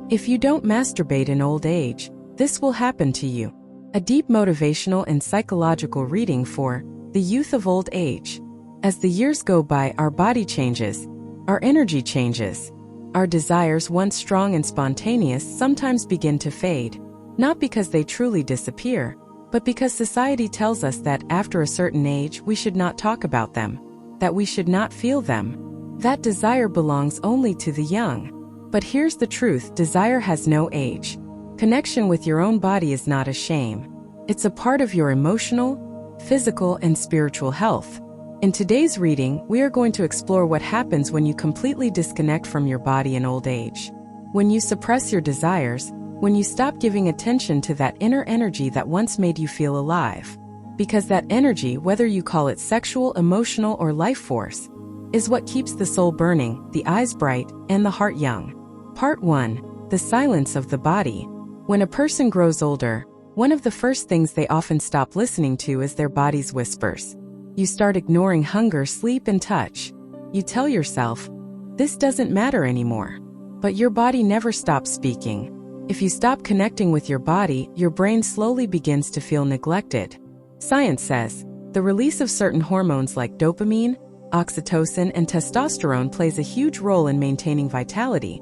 If you don't masturbate in old age, this will happen to you. A deep motivational and psychological reading for the youth of old age. As the years go by, our body changes, our energy changes. Our desires, once strong and spontaneous, sometimes begin to fade. Not because they truly disappear, but because society tells us that after a certain age we should not talk about them, that we should not feel them. That desire belongs only to the young. But here's the truth: desire has no age. Connection with your own body is not a shame. It's a part of your emotional, physical, and spiritual health. In today's reading, we are going to explore what happens when you completely disconnect from your body in old age. When you suppress your desires, when you stop giving attention to that inner energy that once made you feel alive. Because that energy, whether you call it sexual, emotional, or life force, is what keeps the soul burning, the eyes bright, and the heart young. Part 1. The silence of the body. When a person grows older, one of the first things they often stop listening to is their body's whispers. You start ignoring hunger, sleep, and touch. You tell yourself, this doesn't matter anymore. But your body never stops speaking. If you stop connecting with your body, your brain slowly begins to feel neglected. Science says, the release of certain hormones like dopamine, oxytocin, and testosterone plays a huge role in maintaining vitality.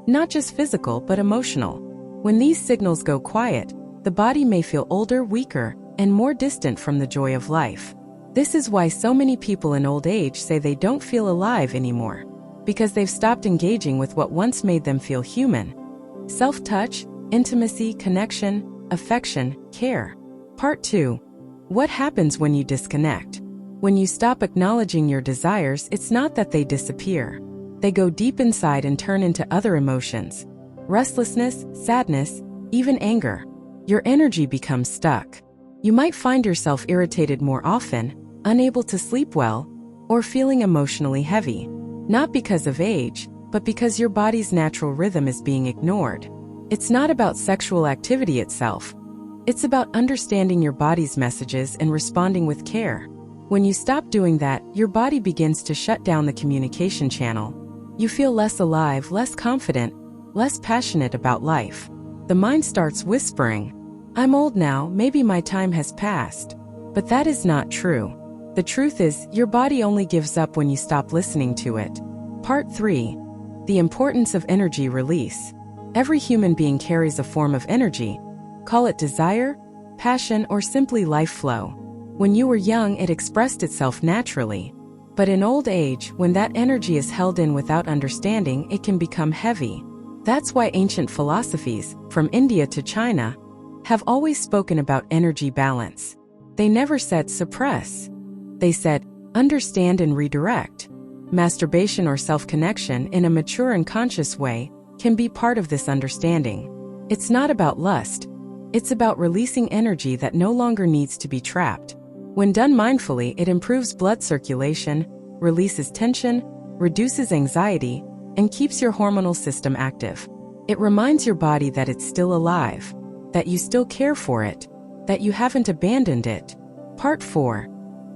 Not just physical, but emotional. When these signals go quiet, the body may feel older, weaker, and more distant from the joy of life. This is why so many people in old age say they don't feel alive anymore, because they've stopped engaging with what once made them feel human. Self-touch, intimacy, connection, affection, care. Part 2. What happens when you disconnect? When you stop acknowledging your desires, it's not that they disappear. They go deep inside and turn into other emotions. Restlessness, sadness, even anger. Your energy becomes stuck. You might find yourself irritated more often, unable to sleep well, or feeling emotionally heavy. Not because of age, but because your body's natural rhythm is being ignored. It's not about sexual activity itself. It's about understanding your body's messages and responding with care. When you stop doing that, your body begins to shut down the communication channel. You feel less alive, less confident, less passionate about life. The mind starts whispering, I'm old now, maybe my time has passed. But that is not true. The truth is, your body only gives up when you stop listening to it. Part 3. The importance of energy release. Every human being carries a form of energy. Call it desire, passion, or simply life flow. When you were young, it expressed itself naturally. But in old age, when that energy is held in without understanding, it can become heavy. That's why ancient philosophies, from India to China, have always spoken about energy balance. They never said suppress. They said understand and redirect. Masturbation or self-connection in a mature and conscious way can be part of this understanding. It's not about lust. It's about releasing energy that no longer needs to be trapped. When done mindfully, it improves blood circulation, releases tension, reduces anxiety, and keeps your hormonal system active. It reminds your body that it's still alive, that you still care for it, that you haven't abandoned it. Part 4.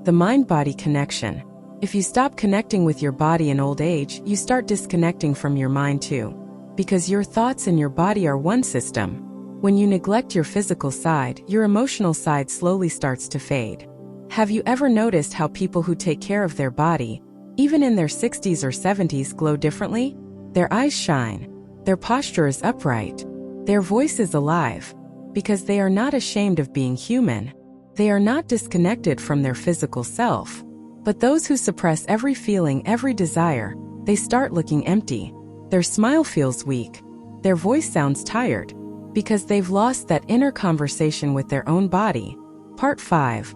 The mind-body connection. If you stop connecting with your body in old age, you start disconnecting from your mind too. Because your thoughts and your body are one system. When you neglect your physical side, your emotional side slowly starts to fade. Have you ever noticed how people who take care of their body, even in their 60s or 70s, glow differently? Their eyes shine. Their posture is upright. Their voice is alive. Because they are not ashamed of being human. They are not disconnected from their physical self. But those who suppress every feeling, every desire, they start looking empty. Their smile feels weak. Their voice sounds tired. Because they've lost that inner conversation with their own body. Part 5.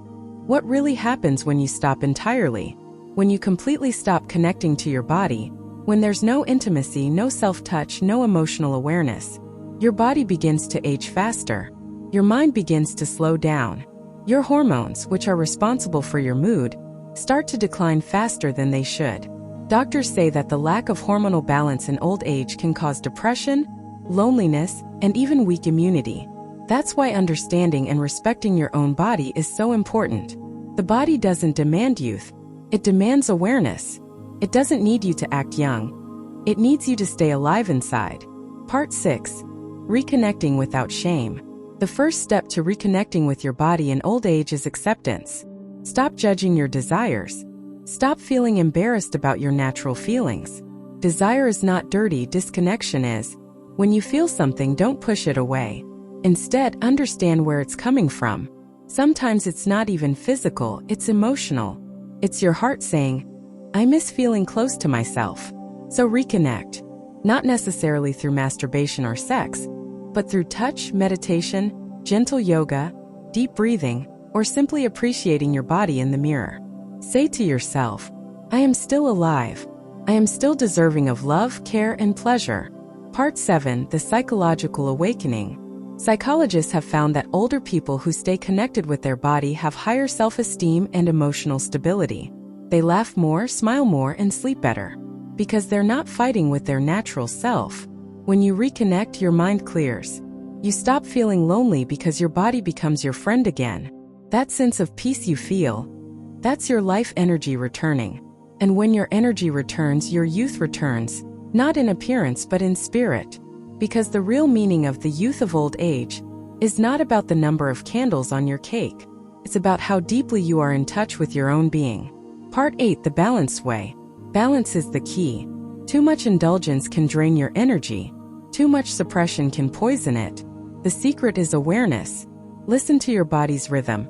What really happens when you stop entirely? When you completely stop connecting to your body, when there's no intimacy, no self-touch, no emotional awareness, your body begins to age faster. Your mind begins to slow down. Your hormones, which are responsible for your mood, start to decline faster than they should. Doctors say that the lack of hormonal balance in old age can cause depression, loneliness, and even weak immunity. That's why understanding and respecting your own body is so important. The body doesn't demand youth. It demands awareness. It doesn't need you to act young. It needs you to stay alive inside. Part 6. Reconnecting without shame. The first step to reconnecting with your body in old age is acceptance. Stop judging your desires. Stop feeling embarrassed about your natural feelings. Desire is not dirty, disconnection is. When you feel something, don't push it away. Instead, understand where it's coming from. Sometimes it's not even physical, it's emotional. It's your heart saying, I miss feeling close to myself. So reconnect. Not necessarily through masturbation or sex, but through touch, meditation, gentle yoga, deep breathing, or simply appreciating your body in the mirror. Say to yourself, I am still alive. I am still deserving of love, care, and pleasure. Part 7. The Psychological Awakening. Psychologists have found that older people who stay connected with their body have higher self-esteem and emotional stability. They laugh more, smile more, and sleep better. Because they're not fighting with their natural self. When you reconnect, your mind clears. You stop feeling lonely because your body becomes your friend again. That sense of peace you feel, that's your life energy returning. And when your energy returns, your youth returns, not in appearance but in spirit. Because the real meaning of the youth of old age is not about the number of candles on your cake. It's about how deeply you are in touch with your own being. Part 8. The Balanced Way. Balance is the key. Too much indulgence can drain your energy. Too much suppression can poison it. The secret is awareness. Listen to your body's rhythm.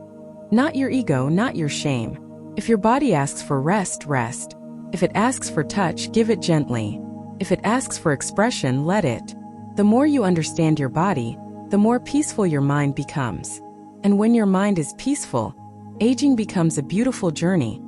Not your ego, not your shame. If your body asks for rest, rest. If it asks for touch, give it gently. If it asks for expression, let it. The more you understand your body, the more peaceful your mind becomes. And when your mind is peaceful, aging becomes a beautiful journey,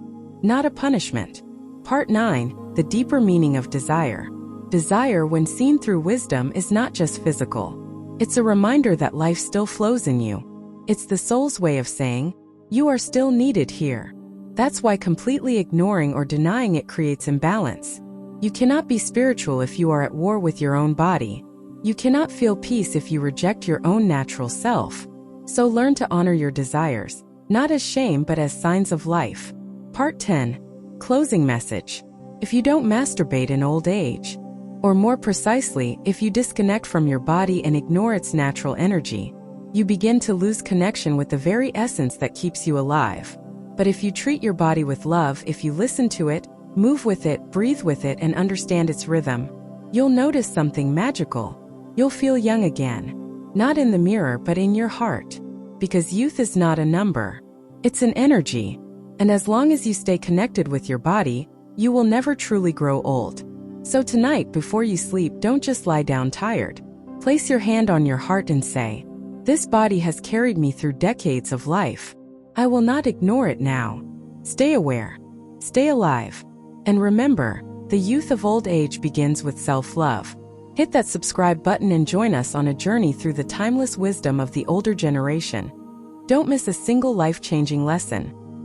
not a punishment. Part 9. The Deeper Meaning of Desire. Desire, when seen through wisdom, is not just physical. It's a reminder that life still flows in you. It's the soul's way of saying, you are still needed here. That's why completely ignoring or denying it creates imbalance. You cannot be spiritual if you are at war with your own body. You cannot feel peace if you reject your own natural self. So learn to honor your desires, not as shame but as signs of life. Part 10. Closing message. If you don't masturbate in old age, or more precisely, if you disconnect from your body and ignore its natural energy, you begin to lose connection with the very essence that keeps you alive. But if you treat your body with love, if you listen to it, move with it, breathe with it, and understand its rhythm, you'll notice something magical. You'll feel young again. Not in the mirror, but in your heart. Because youth is not a number. It's an energy. And as long as you stay connected with your body, you will never truly grow old. So tonight, before you sleep, don't just lie down tired. Place your hand on your heart and say, this body has carried me through decades of life. I will not ignore it now. Stay aware. Stay alive. And remember, the youth of old age begins with self-love. Hit that subscribe button and join us on a journey through the timeless wisdom of the older generation. Don't miss a single life-changing lesson.